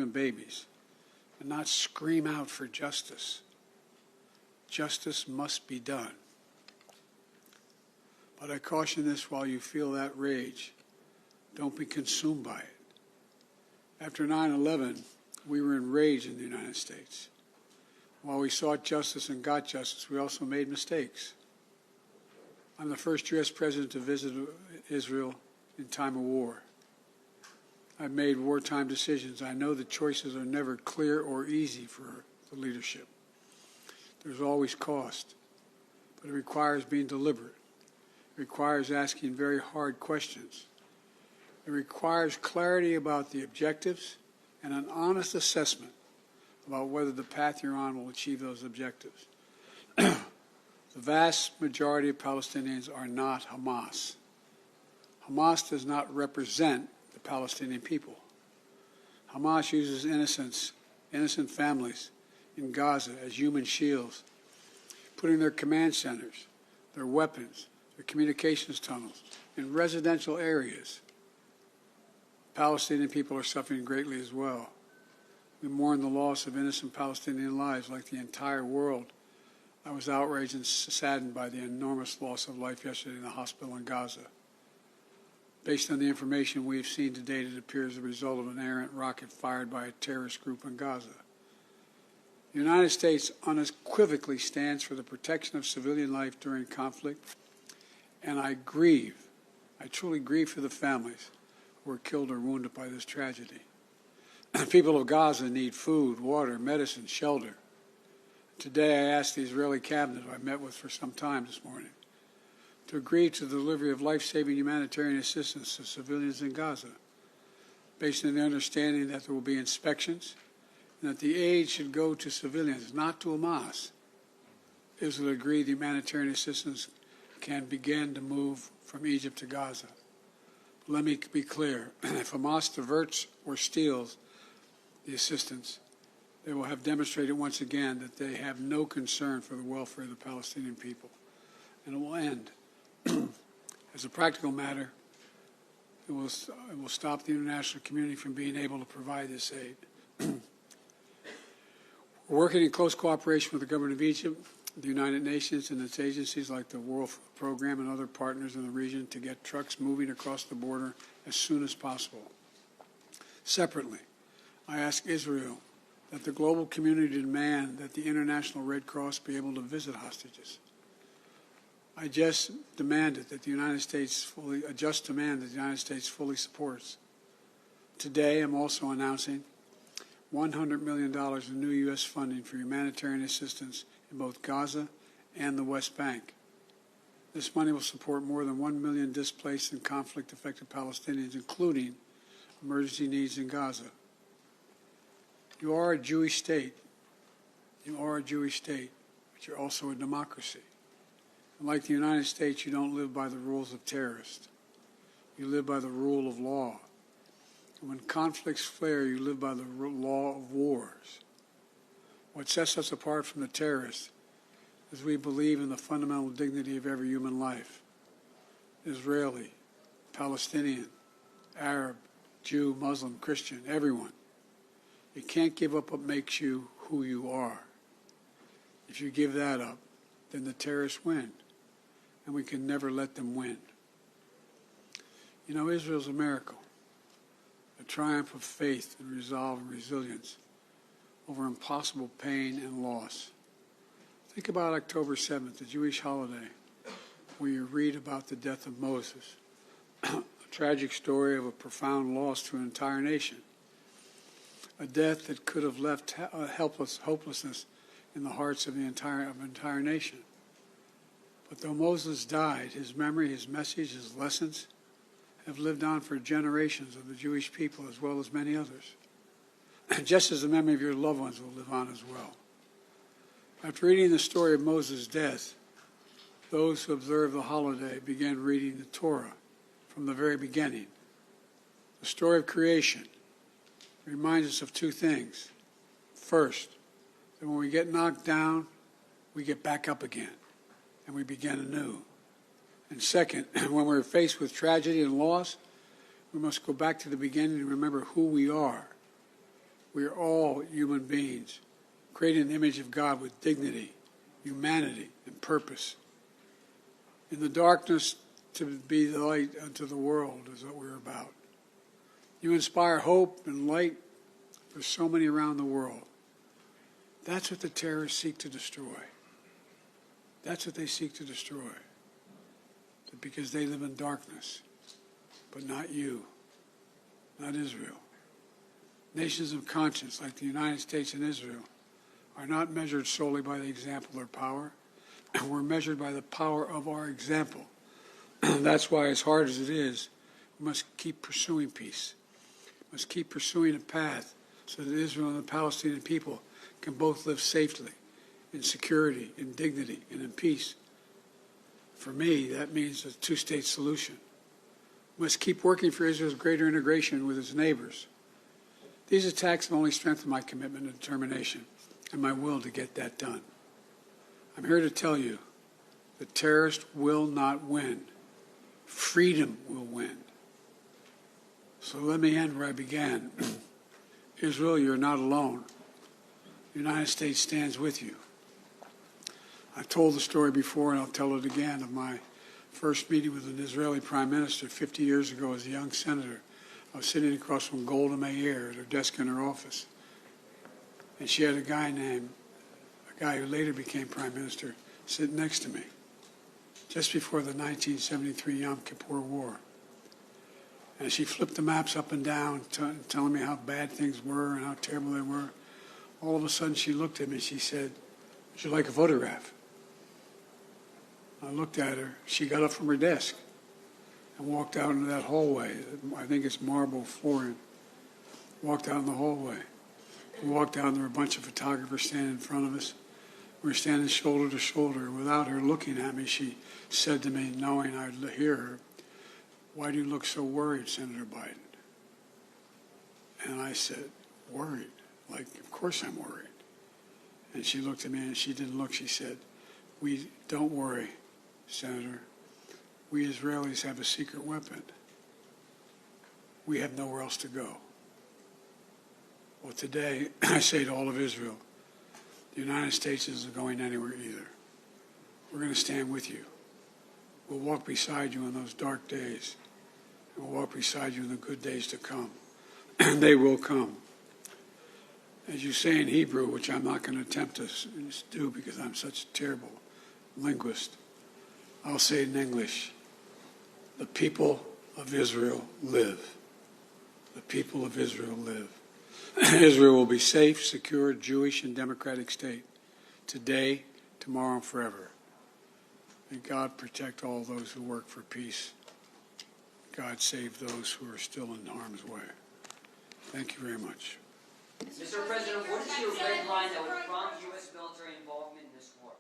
and babies and not scream out for justice. Justice must be done. But I caution this: while you feel that rage, don't be consumed by it. After 9/11, we were enraged in the United States. While we sought justice and got justice, we also made mistakes. I'm the first U.S. president to visit Israel in time of war. I've made wartime decisions. I know the choices are never clear or easy for the leadership. There's always cost, but it requires being deliberate. It requires asking very hard questions. It requires clarity about the objectives and an honest assessment about whether the path you're on will achieve those objectives. The vast majority of Palestinians are not Hamas. Hamas does not represent the Palestinian people. Hamas uses innocent families in Gaza as human shields, putting their command centers, their weapons, their communications tunnels in residential areas. Palestinian people are suffering greatly as well. We mourn the loss of innocent Palestinian lives like the entire world. I was outraged and saddened by the enormous loss of life yesterday in the hospital in Gaza. Based on the information we have seen to date, it appears the result of an errant rocket fired by a terrorist group in Gaza. The United States unequivocally stands for the protection of civilian life during conflict, and I truly grieve for the families who were killed or wounded by this tragedy. People of Gaza need food, water, medicine, shelter. Today I asked the Israeli cabinet, who I met with for some time this morning, to agree to the delivery of life-saving humanitarian assistance to civilians in Gaza, based on the understanding that there will be inspections and that the aid should go to civilians, not to Hamas. Israel agreed the humanitarian assistance can begin to move from Egypt to Gaza. But let me be clear: if Hamas diverts or steals the assistance, they will have demonstrated once again that they have no concern for the welfare of the Palestinian people. And it will end. As a practical matter, it will stop the international community from being able to provide this aid. We're working in close cooperation with the government of Egypt, the United Nations, and its agencies like the World Food Program and other partners in the region to get trucks moving across the border as soon as possible. Separately, I ask Israel that the global community demand that the International Red Cross be able to visit hostages. I just demanded that the United States fully supports. Today, I'm also announcing $100 million in new U.S. funding for humanitarian assistance in both Gaza and the West Bank. This money will support more than 1 million displaced and conflict-affected Palestinians, including emergency needs in Gaza. You are a Jewish state. You are a Jewish state, but you're also a democracy. And like the United States, you don't live by the rules of terrorists. You live by the rule of law. And when conflicts flare, you live by the law of wars. What sets us apart from the terrorists is we believe in the fundamental dignity of every human life. Israeli, Palestinian, Arab, Jew, Muslim, Christian, everyone. You can't give up what makes you who you are. If you give that up, then the terrorists win, and we can never let them win. You know, Israel's a miracle, a triumph of faith and resolve and resilience over impossible pain and loss. Think about October 7th, the Jewish holiday, where you read about the death of Moses, a tragic story of a profound loss to an entire nation, a death that could have left hopelessness in the hearts of the entire nation. But though Moses died, his memory, his message, his lessons have lived on for generations of the Jewish people as well as many others. Just as the memory of your loved ones will live on as well. After reading the story of Moses' death, those who observe the holiday began reading the Torah from the very beginning. The story of creation reminds us of two things. First, that when we get knocked down, we get back up again, and we begin anew. And second, when we're faced with tragedy and loss, we must go back to the beginning and remember who we are. We are all human beings, created in the image of God with dignity, humanity, and purpose. In the darkness, to be the light unto the world is what we're about. You inspire hope and light for so many around the world. That's what the terrorists seek to destroy. That's what they seek to destroy. Because they live in darkness. But not you, not Israel. Nations of conscience like the United States and Israel are not measured solely by the example or power. We're measured by the power of our example. That's why, as hard as it is, we must keep pursuing peace. We must keep pursuing a path so that Israel and the Palestinian people can both live safely, in security, in dignity, and in peace. For me, that means a two-state solution. We must keep working for Israel's greater integration with its neighbors. These attacks have only strengthened my commitment and determination and my will to get that done. I'm here to tell you the terrorists will not win. Freedom will win. So let me end where I began. Israel, you're not alone. The United States stands with you. I've told the story before, and I'll tell it again, of my first meeting with an Israeli prime minister 50 years ago as a young senator. I was sitting across from Golda Meir at her desk in her office. And she had a guy who later became prime minister, sitting next to me, just before the 1973 Yom Kippur War. And she flipped the maps up and down, telling me how bad things were and how terrible they were. All of a sudden, she looked at me and she said, "Would you like a photograph?" I looked at her. She got up from her desk and walked out into that hallway. I think it's marble flooring. Walked out in the hallway. We walked out and there were a bunch of photographers standing in front of us. We were standing shoulder to shoulder. Without her looking at me, she said to me, knowing I'd hear her, "Why do you look so worried, Senator Biden?" And I said, "Worried? Like, of course I'm worried." And she looked at me and she didn't look. She said, "We don't worry, Senator. We Israelis have a secret weapon. We have nowhere else to go." Well, today, I say to all of Israel, the United States isn't going anywhere either. We're going to stand with you. We'll walk beside you in those dark days. And we'll walk beside you in the good days to come. And they will come. As you say in Hebrew, which I'm not going to attempt to do because I'm such a terrible linguist, I'll say it in English. The people of Israel live. The people of Israel live. Israel will be safe, secure, Jewish, and democratic state today, tomorrow, and forever. May God protect all those who work for peace. God save those who are still in harm's way. Thank you very much. Mr. President, what is your red line that would prompt U.S. military involvement in this war?